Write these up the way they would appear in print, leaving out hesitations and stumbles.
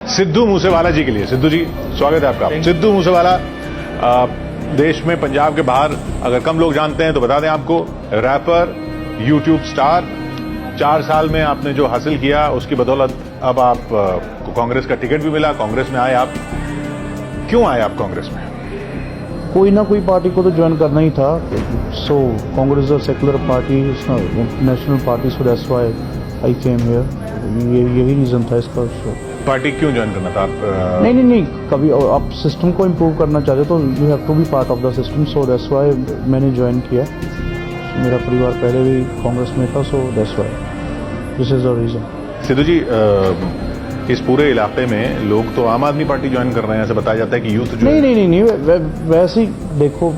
सिद्धू मूसेवाला जी के लिए। सिद्धू जी स्वागत है आपका। सिद्धू मूसेवाला देश में पंजाब के बाहर अगर कम लोग जानते हैं तो बता दें आपको, रैपर, यूट्यूब स्टार, 4 साल में आपने जो हासिल किया उसकी बदौलत अब आप को कांग्रेस का टिकट भी मिला, कांग्रेस में आए आप। क्यों आए आप कांग्रेस में? कोई ना कोई पार्टी को तो ज्वाइन करना ही था। So Congress is secular party, national party, so that's why I came here. यही रीजन था इसका। पार्टी क्यों ज्वाइन करना था आप? नहीं, कभी आप सिस्टम को इम्प्रूव करना चाहते तो you have to be part of the system, so that's why मैंने ज्वाइन किया। मेरा परिवार पहले भी कांग्रेस में था, so that's why this is the reason. Sidhu ji, इस पूरे इलाके में लोग तो आम आदमी पार्टी ज्वाइन कर रहे हैं, ऐसा बताया जाता है कि यूथ जो नहीं, वैसे ही देखो,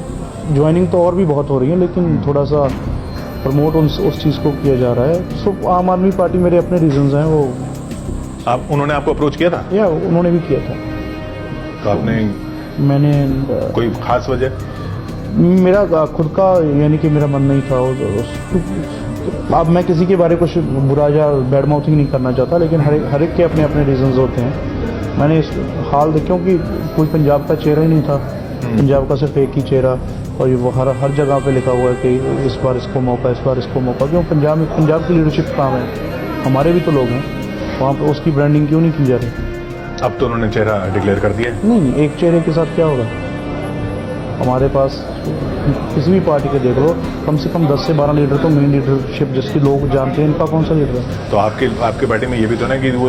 ज्वाइनिंग तो और भी बहुत हो रही है, लेकिन थोड़ा सा प्रमोट उस चीज़ को किया जा रहा है। सो आम आदमी पार्टी, मेरे अपने रीजंस हैं वो। उन्होंने आपको अप्रोच किया था? या उन्होंने भी किया था। तो मैंने कोई खास वजह? मेरा खुद का, यानी कि मेरा मन नहीं था। अब मैं किसी के बारे में कुछ बुरा या बैड माउथिंग नहीं करना चाहता, लेकिन हर एक के अपने अपने रीजंस होते हैं। मैंने इस हाल देखा कि कोई पंजाब का चेहरा ही नहीं था, पंजाब का सिर्फ एक ही चेहरा, और वो हर जगह पे लिखा हुआ है कि इस बार इसको मौका, इस बार इसको मौका। क्यों? पंजाब की लीडरशिप काम है, हमारे भी तो लोग हैं वहाँ पर, उसकी ब्रांडिंग क्यों नहीं की जा रही? अब तो उन्होंने चेहरा डिक्लेयर कर दिया। नहीं, एक चेहरे के साथ क्या होगा? हमारे पास किसी भी पार्टी के देख लो, कम से कम 10 से 12 लीडर तो मेन लीडरशिप जिसकी लोग जानते हैं, इनका कौन सा लीडर है? तो आपके पार्टी में ये भी तो ना कि वो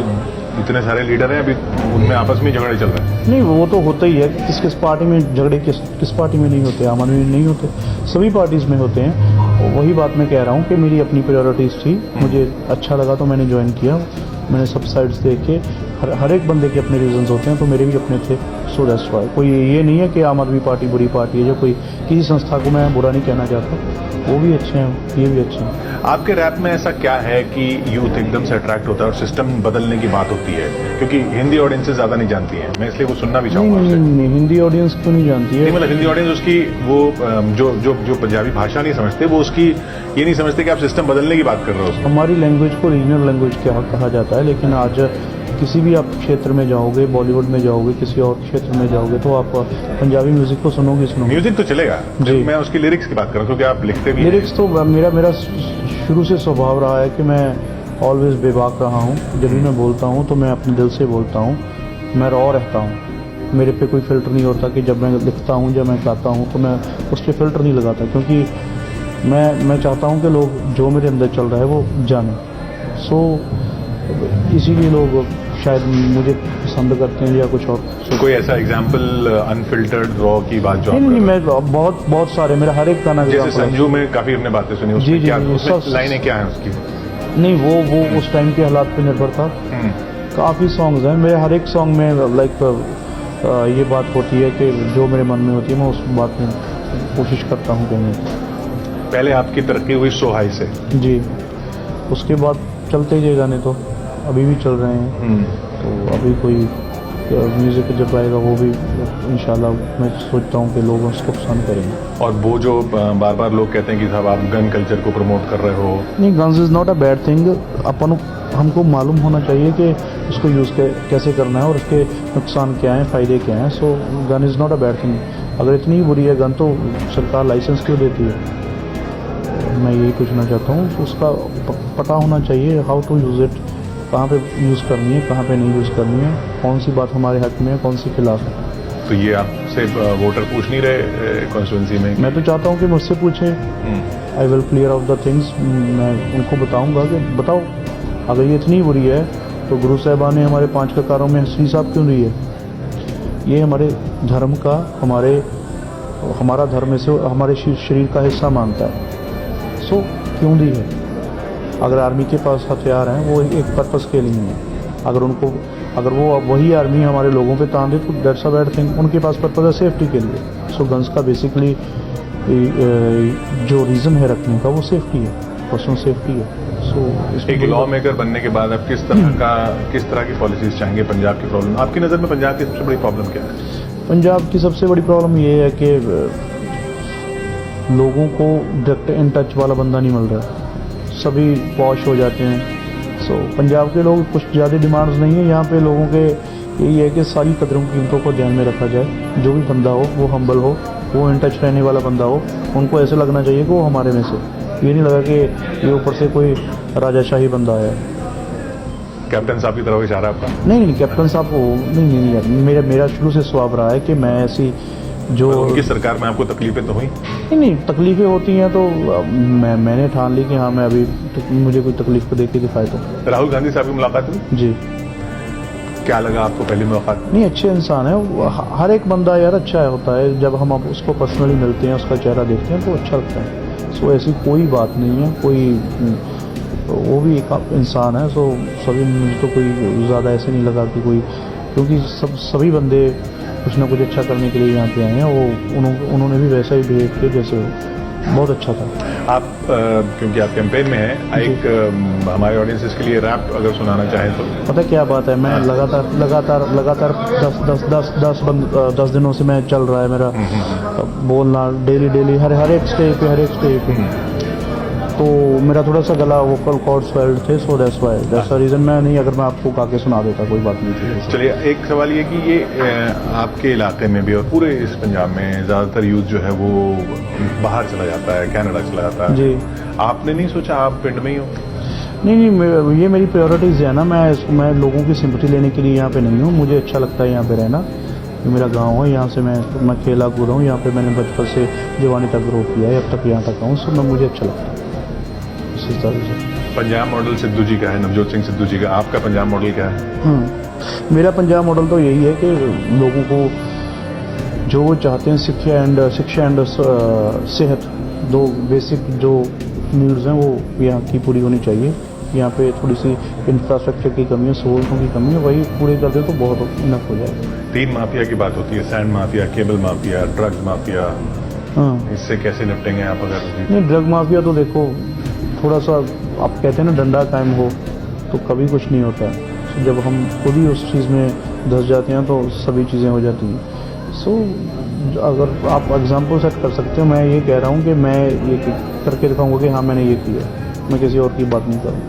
इतने सारे लीडर हैं, अभी उनमें आपस में झगड़े चल रहे हैं। नहीं, वो तो होता ही है। किस पार्टी में झगड़े किस पार्टी में नहीं होते? आम आदमी में नहीं होते, सभी पार्टीज में होते हैं। वही बात मैं कह रहा हूँ कि मेरी अपनी प्रायोरिटीज थी, मुझे अच्छा लगा तो मैंने ज्वाइन किया। मैंने सब साइड्स देखे, हर एक बंदे के अपने रीजंस होते हैं, तो मेरे भी अपने थे। So that's why. कोई ये नहीं है कि आम आदमी पार्टी बुरी पार्टी है, या कोई किसी संस्था को मैं बुरा नहीं कहना चाहता। वो भी अच्छे हैं, ये भी अच्छे हैं। आपके रैप में ऐसा क्या है कि यूथ एकदम से अट्रैक्ट होता है और सिस्टम बदलने की बात होती है? क्योंकि हिंदी ऑडियंसेस ज्यादा नहीं जानती है, मैं इसलिए वो सुनना भी चाहूंगा। नहीं, हिंदी ऑडियंस क्यों नहीं जानती है? मतलब हिंदी ऑडियंस उसकी वो जो पंजाबी भाषा नहीं समझते, वो उसकी ये नहीं समझते कि आप सिस्टम बदलने की बात कर रहे हो। हमारी लैंग्वेज को रीजनल लैंग्वेज क्या कहा जाता है, लेकिन आज किसी भी आप क्षेत्र में जाओगे, बॉलीवुड में जाओगे, किसी और क्षेत्र में जाओगे, तो आप पंजाबी म्यूजिक तो सुनोगे। म्यूजिक तो चलेगा जी, मैं उसकी लिरिक्स की बात कर रहा हूँ, क्योंकि आप लिखते भी। लिरिक्स तो मेरा शुरू से स्वभाव रहा है कि मैं ऑलवेज बेबाक रहा हूँ। जब भी मैं बोलता हूँ तो मैं अपने दिल से बोलता हूँ, मैं रॉ रहता हूँ। मेरे पे कोई फिल्टर नहीं होता कि जब मैं लिखता हूँ, जब मैं गाता हूँ तो मैं उस पर फिल्टर नहीं लगाता, क्योंकि मैं चाहता हूँ कि लोग जो मेरे अंदर चल रहा है वो जाने। सो इसीलिए लोग शायद मुझे पसंद करते हैं या कुछ और। कोई ऐसा एग्जाम्पल अनफिल्टर्ड रॉ की बात जो नहीं, मैं बहुत सारे, मेरा हर एक गाना, जैसे संजू में काफी अपने बातें सुनी, उसमें क्या लाइनें क्या हैं उसकी? नहीं, वो उस टाइम के हालात पे निर्भर था। काफी सॉन्ग्स हैं मेरे, हर एक सॉन्ग में लाइक ये बात होती है कि जो मेरे मन में होती है मैं उस बात में कोशिश करता हूँ कहने की। पहले आपकी तरक्की हुई सोहाई से जी, उसके बाद चलते गए गाने, तो अभी भी चल रहे हैं। तो अभी कोई म्यूजिक जब आएगा वो भी इंशाल्लाह मैं सोचता हूँ कि लोग उसको पसंद करेंगे। और वो जो बार बार लोग कहते हैं कि साहब आप गन कल्चर को प्रमोट कर रहे हो। नहीं, guns is not a bad thing. हमको मालूम होना चाहिए कि उसको यूज़ कैसे करना है और उसके नुकसान क्या हैं, फ़ायदे क्या हैं। So gun is not a bad thing. अगर इतनी बुरी है गन, तो सरकार लाइसेंस क्यों देती है? मैं यही पूछना चाहता हूँ। उसका पता होना चाहिए हाउ टू यूज़ इट, कहाँ पे यूज़ करनी है, कहाँ पे नहीं यूज़ करनी है, कौन सी बात हमारे हक में है, कौन सी खिलाफ है। तो ये आपसे वोटर पूछ नहीं रहे कॉन्स्टिट्यूंसी में? मैं तो चाहता हूँ कि मुझसे पूछें। I will clear out the things. मैं उनको बताऊँगा कि बताओ, अगर ये इतनी बुरी है तो गुरु साहिबा ने हमारे 5 ककारों में हंसनी साहब क्यों दी है? ये हमारे धर्म का, हमारा धर्म से हमारे शरीर का हिस्सा मानता है। सो क्यों दी है? अगर आर्मी के पास हथियार हैं वो एक पर्पस के लिए हैं। अगर वो वही आर्मी हमारे लोगों पे तान दे तो दैट्स अ बैड थिंग। उनके पास पर्पस है सेफ्टी के लिए। सो गन्स का बेसिकली जो रीज़न है रखने का वो सेफ्टी है, पर्सनल सेफ्टी है। सो एक लॉ मेकर बनने के बाद आप किस तरह की पॉलिसीज चाहेंगे? पंजाब की प्रॉब्लम, आपकी नज़र में पंजाब की सबसे बड़ी प्रॉब्लम क्या है? पंजाब की सबसे बड़ी प्रॉब्लम ये है कि लोगों को डायरेक्ट इन टच वाला बंदा नहीं मिल रहा, सभी पॉश हो जाते हैं। सो पंजाब के लोग कुछ ज़्यादा डिमांड्स नहीं है यहाँ पे। लोगों के यही है कि सारी कदरों कीमतों को ध्यान में रखा जाए। जो भी बंदा हो वो हम्बल हो, वो इन टच रहने वाला बंदा हो, उनको ऐसे लगना चाहिए कि वो हमारे में से, ये नहीं लगा कि ये ऊपर से कोई राजाशाही बंदा आया है। कैप्टन साहब की तरफ इशारा आपका? नहीं, कैप्टन साहब को नहीं, मेरा शुरू से स्वभाव रहा है कि मैं ऐसी जो उनकी सरकार में आपको तकलीफें तो हुई? नहीं तकलीफें होती हैं तो मैंने ठान ली कि हाँ मैं अभी मुझे कोई तकलीफ को देख के दिखाए तो। राहुल गांधी साहब की मुलाकात हुई? जी। क्या लगा आपको पहली मुलाकात? नहीं, अच्छे इंसान है हर एक बंदा यार, अच्छा होता है जब हम उसको पर्सनली मिलते हैं, उसका चेहरा देखते हैं तो अच्छा लगता है। सो ऐसी कोई बात नहीं है, कोई वो भी एक इंसान है। सो सभी, मुझे तो कोई ज़्यादा ऐसे नहीं लगा कि कोई, क्योंकि सभी बंदे कुछ ना कुछ अच्छा करने के लिए यहाँ पे आए हैं। वो उन्होंने भी वैसा ही बिहेव किया जैसे बहुत अच्छा था। आप क्योंकि आप कैंपेन में हैं, एक हमारे ऑडियंसेस के लिए रैप अगर सुनाना चाहें तो? पता क्या बात है, मैं लगातार 10 दिनों से मैं चल रहा है मेरा बोलना डेली हर एक स्टेज पे तो मेरा थोड़ा सा गला वोकल कॉर्ड स्वेल्ड थे। So that's reason. मैं आपको गा के सुना देता, कोई बात नहीं थी। चलिए, एक सवाल ये कि ये आपके इलाके में भी और पूरे इस पंजाब में ज़्यादातर यूथ जो है वो बाहर चला जाता है, कनाडा चला जाता है जी। आपने नहीं सोचा आप पिंड में ही हो? नहीं, ये मेरी प्रायोरिटीज़ है ना। मैं लोगों की सिंपैथी लेने के लिए यहाँ पे नहीं हूँ। मुझे अच्छा लगता है यहाँ पे रहना, ये मेरा गांव है। यहाँ से मैं खेला कूदा हूँ, यहाँ पे मैंने बचपन से जवानी तक ग्रो किया है, अब तक यहाँ तक आऊँ। सो मुझे अच्छा लगता है इसी तरह से। पंजाब मॉडल सिद्धू जी का है, नवजोत सिंह सिद्धू जी का। आपका पंजाब मॉडल क्या है? मेरा पंजाब मॉडल तो यही है कि लोगों को जो वो चाहते हैं, शिक्षा एंड सेहत, दो बेसिक जो नीड्स हैं वो यहाँ की पूरी होनी चाहिए। यहाँ पे थोड़ी सी इंफ्रास्ट्रक्चर की कमी है, सहूलतों की कमी है, वही पूरे कर दे तो बहुत इनफ हो जाएगा। 3 माफिया की बात होती है, sand mafia, cable mafia, drugs mafia. इससे कैसे निपटेंगे आप? अगर नहीं, ड्रग माफिया तो देखो, थोड़ा सा आप कहते हैं ना डंडा कायम हो तो कभी कुछ नहीं होता है। तो जब हम खुद ही उस चीज़ में धंस जाते हैं तो सभी चीज़ें हो जाती हैं। सो अगर आप एग्जांपल सेट कर सकते हो, मैं ये कह रहा हूँ कि मैं ये करके दिखाऊंगा कि हाँ मैंने ये किया, मैं किसी और की बात नहीं करूँगा।